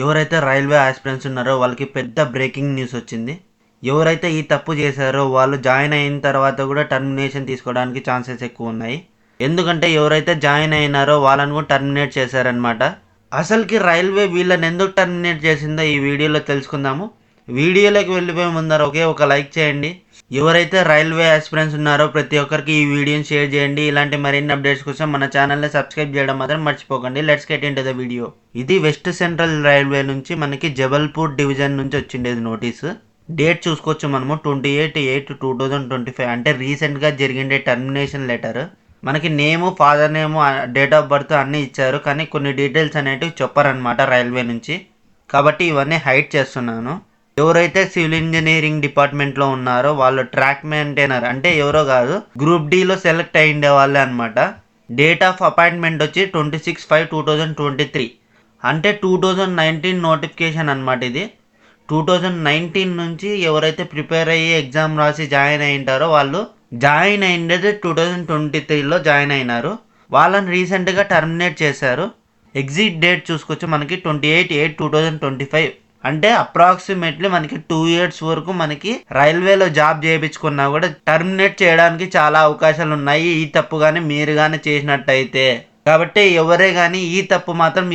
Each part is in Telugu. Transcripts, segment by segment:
ఎవరైతే రైల్వే ఆస్పిరెంట్స్ ఉన్నారో వాళ్ళకి పెద్ద బ్రేకింగ్ న్యూస్ వచ్చింది. ఎవరైతే ఈ తప్పు చేశారో వాళ్ళు జాయిన్ అయిన తర్వాత కూడా టర్మినేషన్ తీసుకోవడానికి ఛాన్సెస్ ఎక్కువ ఉన్నాయి. ఎందుకంటే ఎవరైతే జాయిన్ అయినారో వాళ్ళని కూడా టర్మినేట్ చేశారనమాట. అసలుకి రైల్వే వీళ్ళని ఎందుకు టర్మినేట్ చేసిందో ఈ వీడియోలో తెలుసుకుందాము. వీడియోలోకి వెళ్ళిపోయే ముందర ఒక లైక్ చేయండి. ఎవరైతే రైల్వే ఆస్పిరెంట్స్ ఉన్నారో ప్రతి ఒక్కరికి ఈ వీడియోని షేర్ చేయండి. ఇలాంటి మరిన్ని అప్డేట్స్ కోసం మన ఛానల్ని సబ్స్క్రైబ్ చేయడం మాత్రం మర్చిపోకండి. Let's get into the video. ఇది వెస్ట్ సెంట్రల్ రైల్వే నుంచి మనకి జబల్పూర్ డివిజన్ నుంచి వచ్చిండేది నోటీసు. డేట్ చూసుకోవచ్చు మనము 28/8/2025 అంటే రీసెంట్గా జరిగిండే టర్మినేషన్ లెటర్. మనకి name, father name, date of birth అన్నీ ఇచ్చారు, కానీ కొన్ని డీటెయిల్స్ అనేటివి చెప్పారనమాట రైల్వే నుంచి. కాబట్టి ఇవన్నీ హైడ్ చేస్తున్నాను. ఎవరైతే సివిల్ ఇంజనీరింగ్ డిపార్ట్మెంట్లో ఉన్నారో వాళ్ళు ట్రాక్ మెయింటైనర్ అంటే ఎవరో కాదు, గ్రూప్ డీలో సెలెక్ట్ అయ్యిండే వాళ్ళే అనమాట. డేట్ ఆఫ్ అపాయింట్మెంట్ వచ్చి 26/5/2023 అంటే 2019 నోటిఫికేషన్ అనమాట. ఇది 2019 నుంచి ఎవరైతే ప్రిపేర్ అయ్యి ఎగ్జామ్ రాసి జాయిన్ అయ్యింటారో వాళ్ళు జాయిన్ అయ్యిండేది 2023లో జాయిన్ అయినారు. వాళ్ళని రీసెంట్గా టర్మినేట్ చేశారు. ఎగ్జిట్ డేట్ చూసుకోవచ్చు మనకి 28/8/2025 అంటే అప్రాక్సిమేట్లీ మనకి 2 years వరకు మనకి రైల్వేలో జాబ్ చేయించుకున్నా కూడా టర్మినేట్ చేయడానికి చాలా అవకాశాలు ఉన్నాయి, ఈ తప్పు కానీ మీరు కానీ చేసినట్టయితే. కాబట్టి ఎవరే కానీ ఈ తప్పు మాత్రం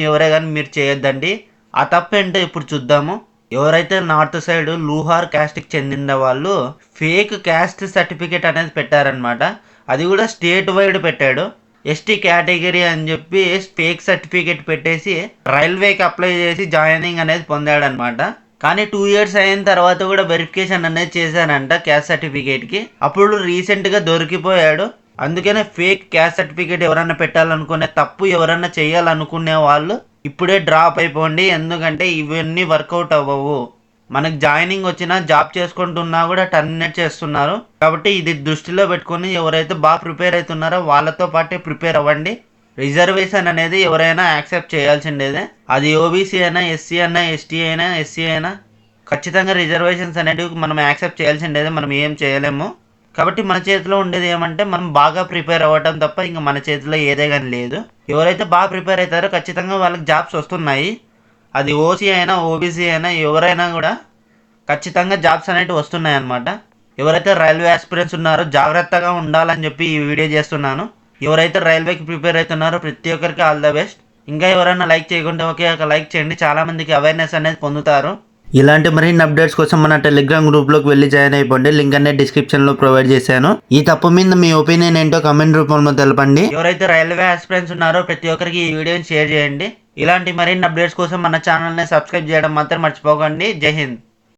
మీరు చేయొద్దండి. ఆ తప్పు ఏంటో ఇప్పుడు చూద్దాము. ఎవరైతే నార్త్ సైడ్ లూహార్ క్యాస్ట్కి చెందిన వాళ్ళు ఫేక్ క్యాస్ట్ సర్టిఫికేట్ అనేది పెట్టారనమాట. అది కూడా స్టేట్ వైడ్ పెట్టాడు. ఎస్టీ కేటగిరీ అని చెప్పి ఫేక్ సర్టిఫికేట్ పెట్టేసి రైల్వేకి అప్లై చేసి జాయినింగ్ అనేది పొందాడనమాట. కానీ 2 years అయిన తర్వాత కూడా వెరిఫికేషన్ అనేది చేశానంట క్యాస్ట్ సర్టిఫికేట్కి. అప్పుడు రీసెంట్గా దొరికిపోయాడు. అందుకనే ఫేక్ క్యాస్ట్ సర్టిఫికేట్ ఎవరన్నా పెట్టాలనుకునే తప్పు ఎవరన్నా చేయాలనుకునే వాళ్ళు ఇప్పుడే డ్రాప్ అయిపోండి. ఎందుకంటే ఇవన్నీ వర్కౌట్ అవ్వవు. మనకు జాయినింగ్ వచ్చినా జాబ్ చేసుకుంటున్నా కూడా టర్మినేట్ చేస్తున్నారు. కాబట్టి ఇది దృష్టిలో పెట్టుకొని ఎవరైతే బాగా ప్రిపేర్ అవుతున్నారో వాళ్ళతో పాటే ప్రిపేర్ అవ్వండి. రిజర్వేషన్ అనేది ఎవరైనా యాక్సెప్ట్ చేయాల్సిండేదే. అది ఓబీసీ అయినా, ఎస్సీ అయినా, ఎస్టీ అయినా, ఎస్సీ అయినా ఖచ్చితంగా రిజర్వేషన్స్ అనేటివి మనం యాక్సెప్ట్ చేయాల్సిండేదే. మనం ఏం చేయలేము. కాబట్టి మన చేతిలో ఉండేది ఏమంటే మనం బాగా ప్రిపేర్ అవ్వటం తప్ప ఇంకా మన చేతిలో ఏదే కానీ లేదు. ఎవరైతే బాగా ప్రిపేర్ అవుతారో ఖచ్చితంగా వాళ్ళకి జాబ్స్ వస్తున్నాయి. అది ఓసీ అయినా, ఓబీసీ అయినా ఎవరైనా కూడా ఖచ్చితంగా జాబ్స్ అనేవి వస్తున్నాయి అన్నమాట. ఎవరైతే రైల్వే ఆస్పిరెంట్స్ ఉన్నారో జాగ్రత్తగా ఉండాలని చెప్పి ఈ వీడియో చేస్తున్నాను. ఎవరైతే రైల్వేకి ప్రిపేర్ అవుతున్నారో ప్రతి ఒక్కరికి ఆల్ ద బెస్ట్. ఇంకా ఎవరైనా లైక్ చేయకుంటే ఒక లైక్ చేయండి. చాలామందికి అవేర్నెస్ అనేది పొందుతారు. ఇలాంటి మరిన్ని అప్డేట్స్ కోసం మన టెలిగ్రామ్ గ్రూప్లోకి వెళ్ళి జాయిన్ అయిపోండి. లింక్ అనేది డిస్క్రిప్షన్లో ప్రొవైడ్ చేశాను. ఈ తప్పు మీద మీ ఒపీనియన్ ఏంటో కమెంట్ రూపంలో తెలపండి. ఎవరైతే రైల్వే ఆస్పిరెంట్స్ ఉన్నారో ప్రతి ఒక్కరికి ఈ వీడియోని షేర్ చేయండి. ఇలాంటి మరిన్ని అప్డేట్స్ కోసం మన ఛానల్ని సబ్స్క్రైబ్ చేయడం మాత్రం మర్చిపోకండి. జై హింద్.